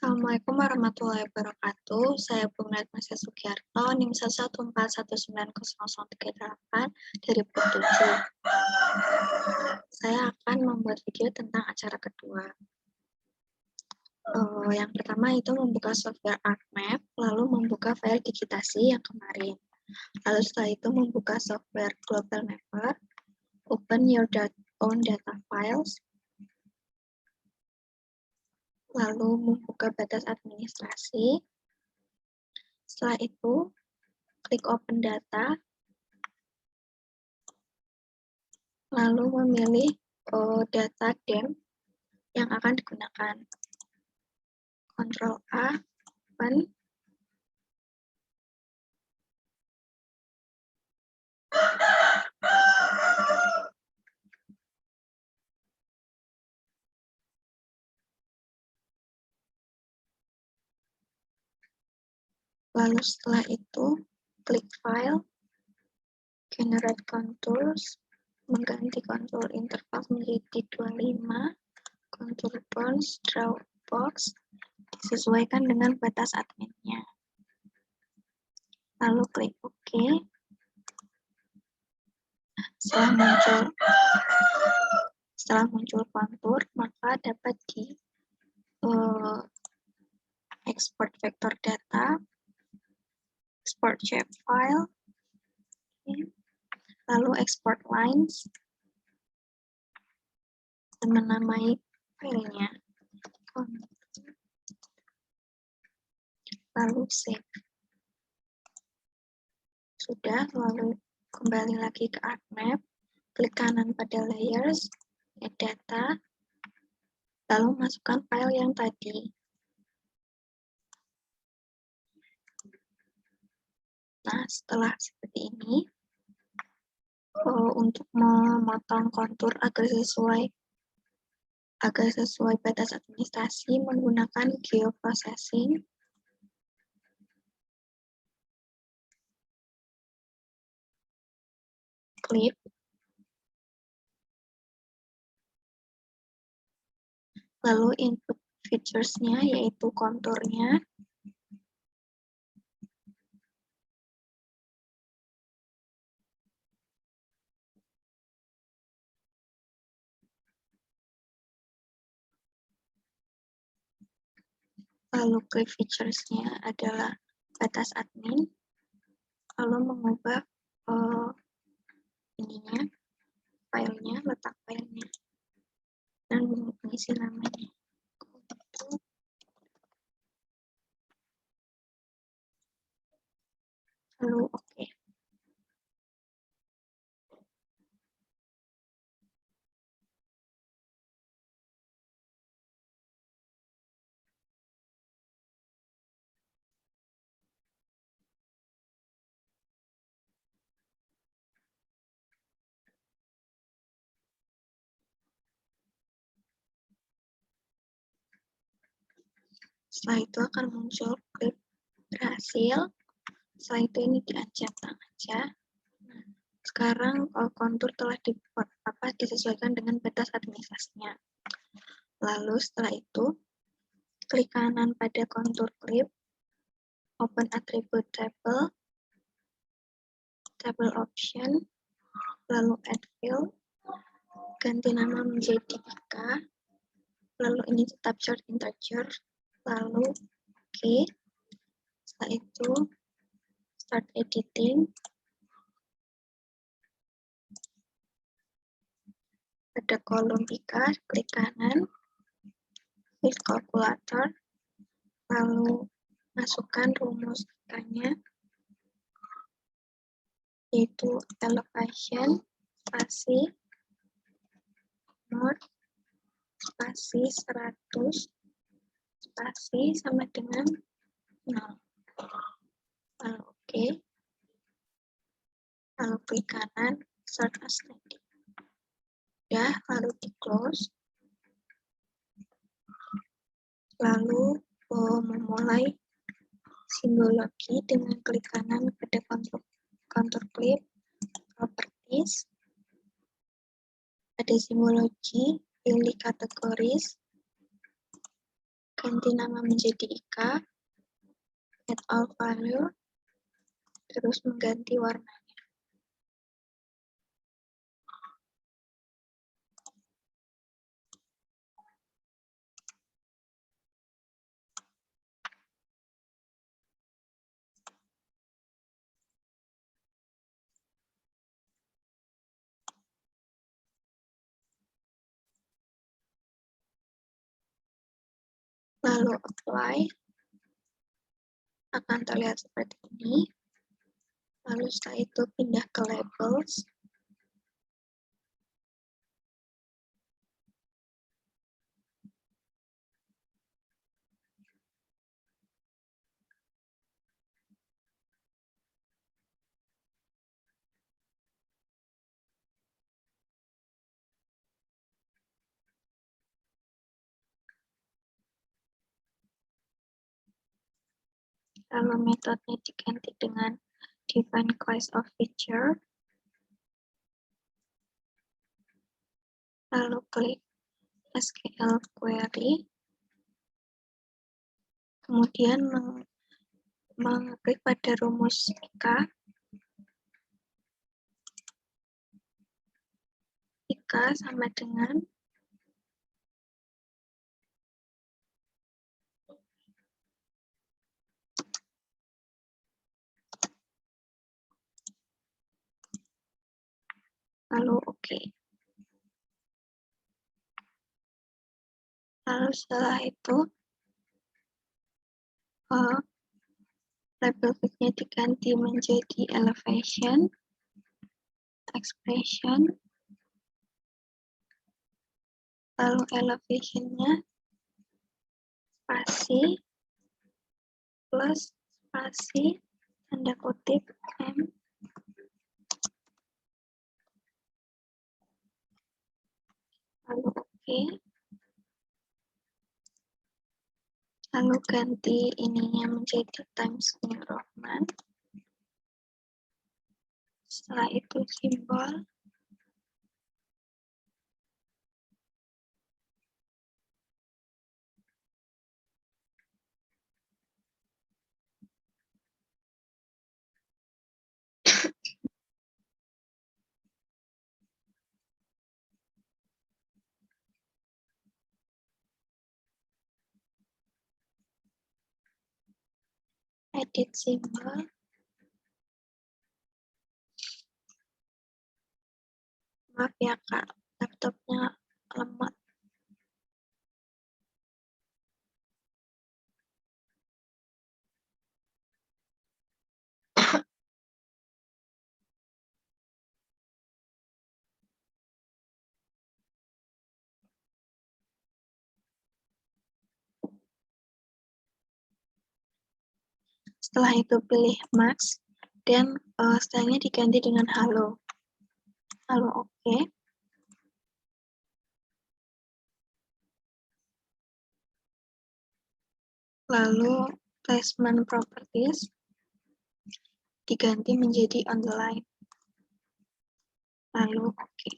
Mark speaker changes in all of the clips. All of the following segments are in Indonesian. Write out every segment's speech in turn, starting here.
Speaker 1: Assalamualaikum warahmatullahi wabarakatuh. Saya Bung Natmasya Sugiarto, NIM 114190138 dari Bud 7. Saya akan membuat video tentang acara kedua. Yang pertama itu membuka software ArcMap, lalu membuka file digitasi yang kemarin. Lalu setelah itu membuka software Global Mapper, open your own data files, lalu membuka batas administrasi. Setelah itu, klik Open Data, lalu memilih data DEM yang akan digunakan. Ctrl A, Open. Lalu setelah itu, klik File, Generate Contours, mengganti contour interval menjadi 25, contour bounds, draw box, disesuaikan dengan batas adminnya. Lalu klik OK. Setelah muncul kontur, maka dapat di export vector data, export shapefile, lalu export lines, dan menamai filenya, lalu save. Sudah, lalu kembali lagi ke ArcMap, klik kanan pada layers, add data, lalu masukkan file yang tadi. Nah, setelah seperti ini, untuk memotong kontur agar sesuai batas administrasi menggunakan geoprocessing, clip, lalu input features-nya yaitu konturnya, lalu clip features-nya adalah batas admin, lalu mengubah filenya, letak filenya, dan mengisi namanya. Lalu oke. Setelah itu akan muncul klip berhasil. Setelah itu ini dicetak aja. Nah, sekarang kontur telah disesuaikan dengan batas administrasinya. Lalu setelah itu, klik kanan pada kontur klip, open attribute table, table option, lalu add field, ganti nama menjadi Ika, lalu ini tetap chart integer, lalu oke. Setelah itu, start editing. Pada kolom Ika, klik kanan, field calculator, lalu masukkan rumus Ika-nya, yaitu elevation, spasi, north, spasi 100, spasi sama dengan 0. Lalu oke. Lalu klik kanan, start as tadi. Ya, lalu di close. Lalu memulai simbologi dengan klik kanan pada kontur klip, properties, ada simbologi, pilih kategoris, ganti nama menjadi Ika, add all value, terus mengganti warna. Lalu apply, akan terlihat seperti ini. Lalu setelah itu pindah ke labels. Lalu metodenya diganti dengan define class of feature. Lalu klik SQL query. Kemudian mengklik pada rumus Ika. Ika sama dengan lalu oke. Lalu setelah itu label fignya diganti menjadi elevation, expression, lalu elevationnya spasi plus spasi tanda kutip M, lalu oke. Lalu ganti ininya menjadi Times New Roman. Setelah itu simbol. Edit simbol. Maaf ya Kak, laptopnya lemot. Setelah itu pilih max dan stylenya diganti dengan halo. Lalu oke. Lalu placement properties diganti menjadi on the line. Lalu oke.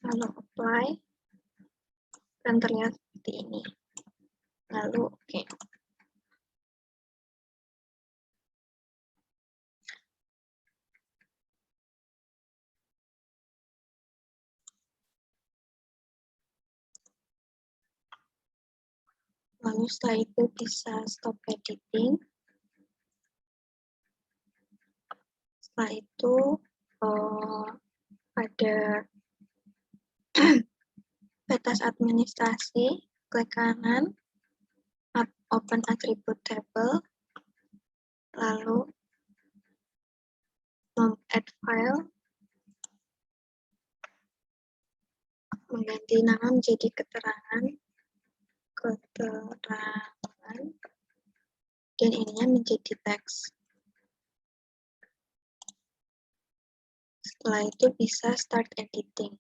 Speaker 1: Lalu apply dan terlihat seperti ini. Lalu oke. Lalu setelah itu bisa stop editing. Setelah itu pada batas administrasi, klik kanan, open attribute table, lalu add file, mengganti nama menjadi keterangan, dan ininya menjadi teks. Setelah itu bisa start editing.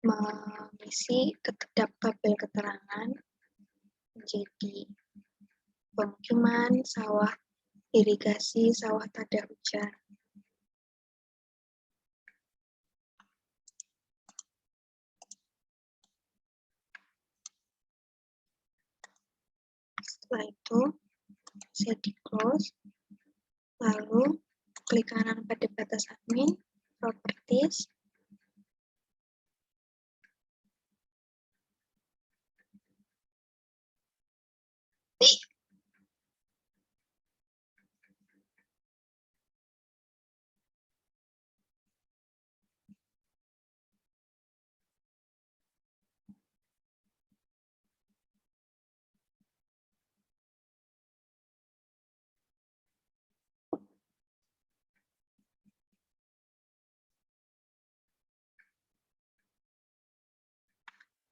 Speaker 1: Mengisi tabel keterangan menjadi pemukiman, sawah, irigasi sawah tada hujan. Setelah itu, bisa di-close, lalu klik kanan pada batas admin, properties,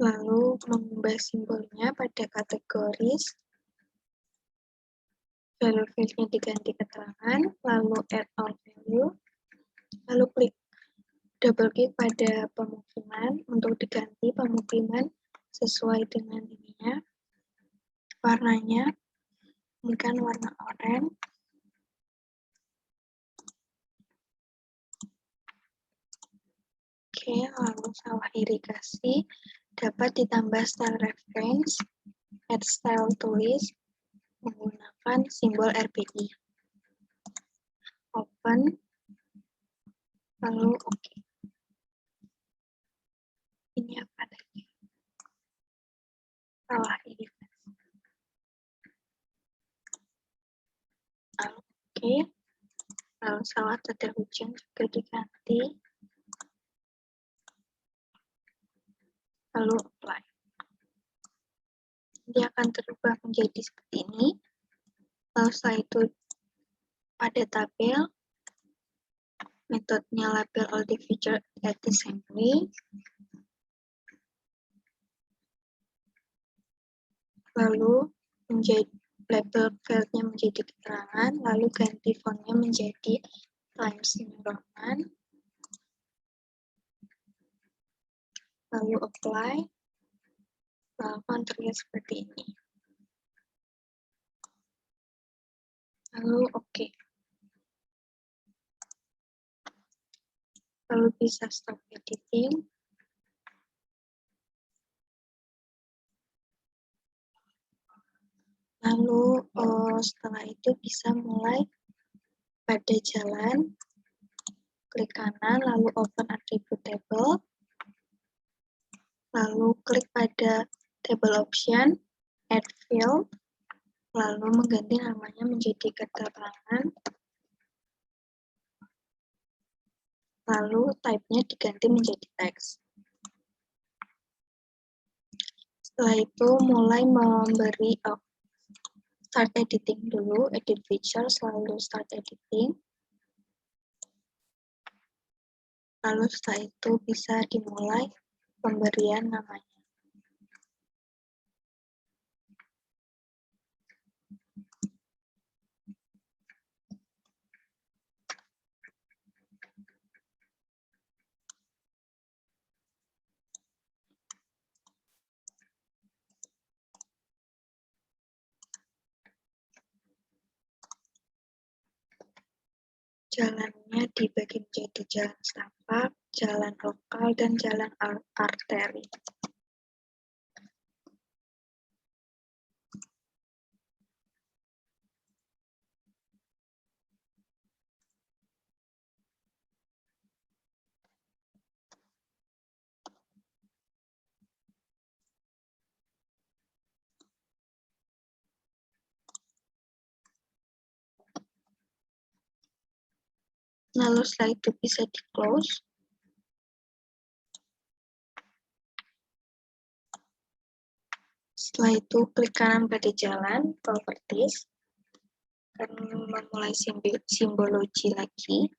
Speaker 1: lalu mengubah simbolnya pada kategoris, value field-nya diganti keterangan, lalu add all value, lalu klik double klik pada pemukiman untuk diganti pemukiman sesuai dengan ininya, warnanya, ini kan warna oranye. Oke, lalu sawah irigasi dapat ditambah style reference, add style tulis, menggunakan simbol RPI. Open, lalu oke. Ini apa tadi? Sawah irigasi. Lalu oke. Lalu sawah tada hujan juga diganti. Lalu apply. Dia akan terubah menjadi seperti ini. Lalu setelah itu pada tabel, metodenya label all the feature at the same way. Lalu label fieldnya menjadi keterangan, lalu ganti fontnya menjadi Times New Roman, lalu apply, lalu akan terlihat seperti ini. Lalu oke. Lalu bisa stop editing. Lalu setelah itu bisa mulai pada jalan, klik kanan, lalu open attribute table, lalu klik pada table option, add field, lalu mengganti namanya menjadi keterangan, lalu type-nya diganti menjadi teks. Setelah itu mulai memberi start editing dulu, edit features, lalu start editing. Lalu setelah itu bisa dimulai pemberian namanya. Jalannya dibagi menjadi jalan setapak, jalan lokal, dan jalan arteri. Lalu setelah itu bisa di-close. Setelah itu klik kanan pada jalan, properties, akan memulai simbologi lagi.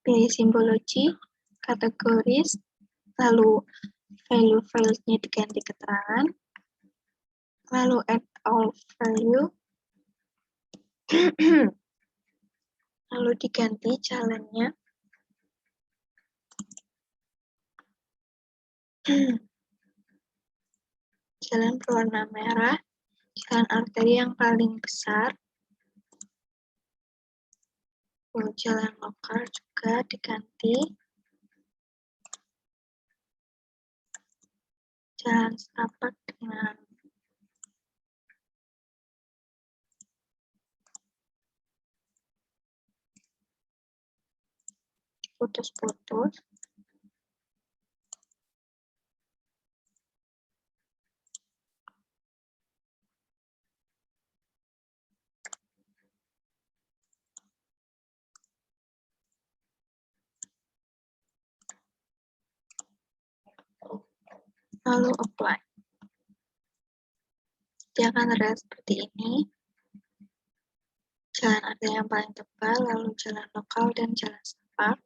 Speaker 1: pilih simbologi, kategoris, lalu value field-nya diganti keterangan, lalu add all value, lalu diganti jalannya, jalan berwarna merah, jalan arteri yang paling besar, lalu jalan lokal juga diganti, jalan setapak dengan putus-putus, lalu apply. Dia akan terlihat seperti ini. Jalan arteri yang paling tebal, lalu jalan lokal dan jalan setapak.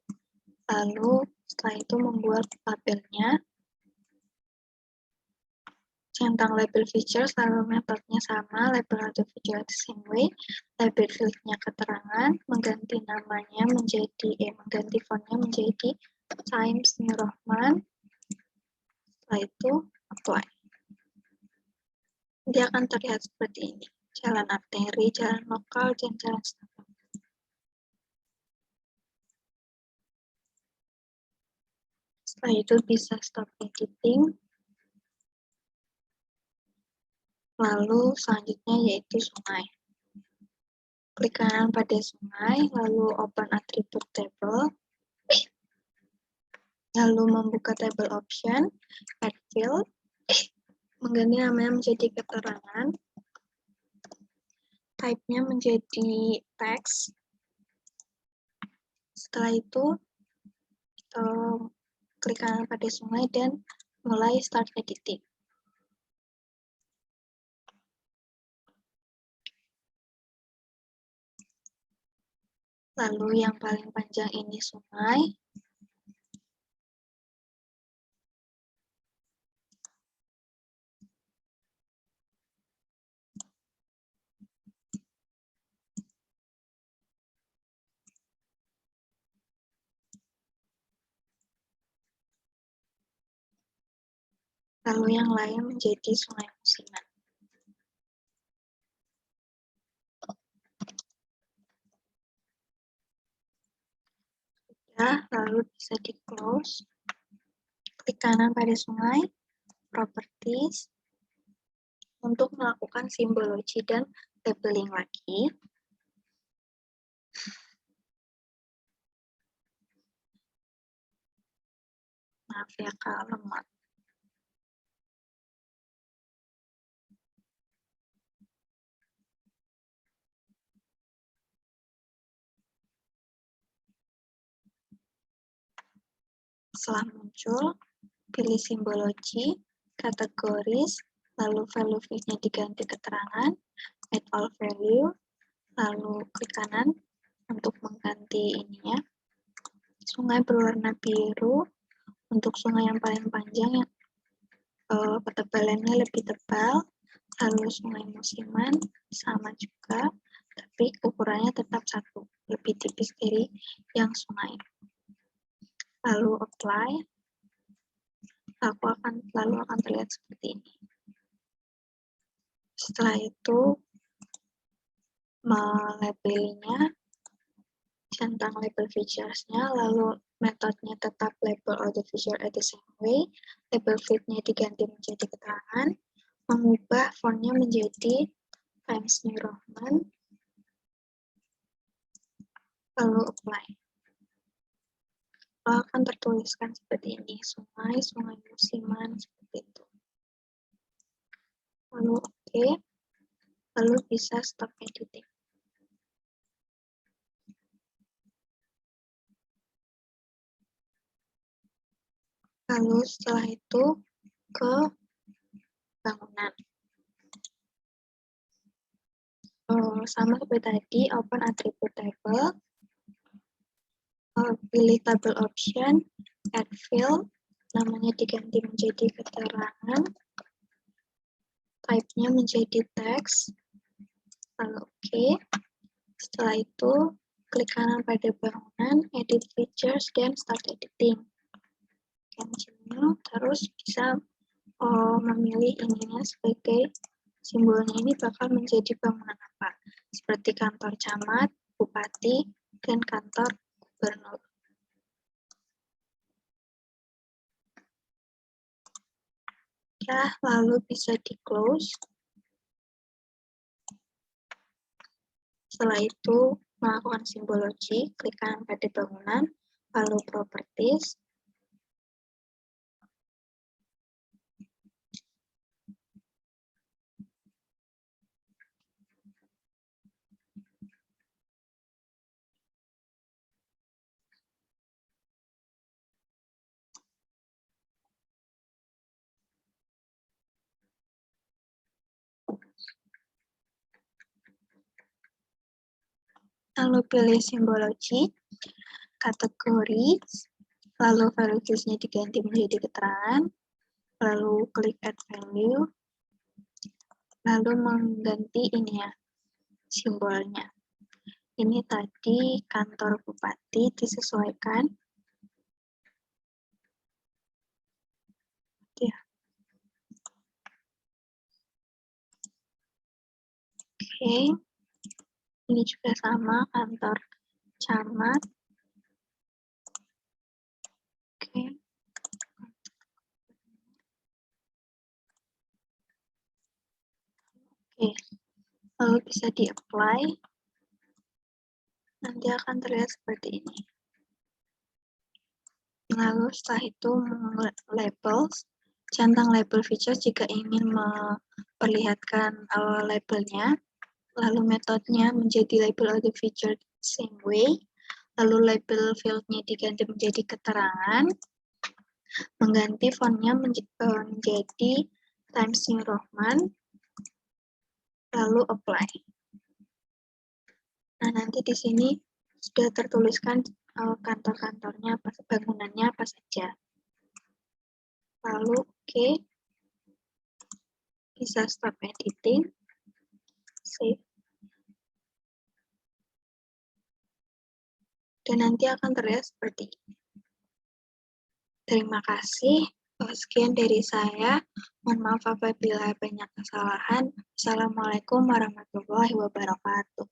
Speaker 1: Lalu setelah itu membuat labelnya. Centang label features, lalu metodenya sama, label auto feature the same way, label field-nya keterangan, mengganti namanya menjadi, mengganti font-nya menjadi Times New Roman. Setelah itu apply. Dia akan terlihat seperti ini. Jalan arteri, jalan lokal, dan jalan setapak. Setelah itu bisa stop editing. Lalu selanjutnya yaitu sungai. Klik kanan pada sungai, lalu open attribute table. Lalu membuka table option, add field, mengganti namanya menjadi keterangan, type-nya menjadi text. Setelah itu, klik kanan pada sungai dan mulai start editing. Lalu yang paling panjang ini sungai. Lalu yang lain menjadi sungai musiman. Sudah, lalu bisa di-close. Klik kanan pada sungai, properties, untuk melakukan simbologi dan labeling lagi. Maaf ya Kak, lemot. Setelah muncul, pilih simbologi, kategoris, lalu value field-nya diganti keterangan, add all value, lalu klik kanan untuk mengganti ininya. Sungai berwarna biru, untuk sungai yang paling panjang yang ketebalannya lebih tebal, lalu sungai musiman sama juga, tapi ukurannya tetap satu, lebih tipis dari yang sungai. Lalu apply, lalu akan terlihat seperti ini. Setelah itu, melabelinya, centang label features-nya, lalu metodenya tetap label all the feature at the same way, label field-nya diganti menjadi keterangan, mengubah font-nya menjadi Times New Roman, lalu apply. Akan tertuliskan seperti ini, sungai, sungai musiman, seperti itu. Lalu oke, lalu bisa stop editing. Lalu setelah itu ke bangunan. Sama seperti tadi, open attribute table, pilih tabel option, add field, namanya diganti menjadi keterangan, type-nya menjadi teks, lalu oke. Setelah itu, klik kanan pada bangunan, edit features, dan start editing. Continue, terus bisa memilih ininya sebagai simbolnya ini bakal menjadi bangunan apa, seperti kantor camat, bupati, dan kantor gubernur. Ya, lalu bisa di-close. Setelah itu, melakukan simbologi, klik kanan pada bangunan, lalu properties, lalu pilih simbologi, kategori, lalu values-nya diganti menjadi keterangan, lalu klik add value, lalu mengganti ini ya, simbolnya. Ini tadi kantor bupati disesuaikan. Ya. Oke. Ini juga sama, kantor camat. Oke. Oke. Lalu bisa di-apply. Nanti akan terlihat seperti ini. Lalu setelah itu labels, centang label feature jika ingin memperlihatkan labelnya, lalu metodenya menjadi label auto feature same way, lalu label field-nya diganti menjadi keterangan, mengganti font-nya menjadi Times New Roman, lalu apply. Nah, nanti di sini sudah tertuliskan kantor-kantornya, bangunannya apa saja. Lalu oke. Bisa stop editing. Save. Dan nanti akan terlihat seperti ini. Terima kasih. Sekian dari saya. Mohon maaf apabila banyak kesalahan. Assalamualaikum warahmatullahi wabarakatuh.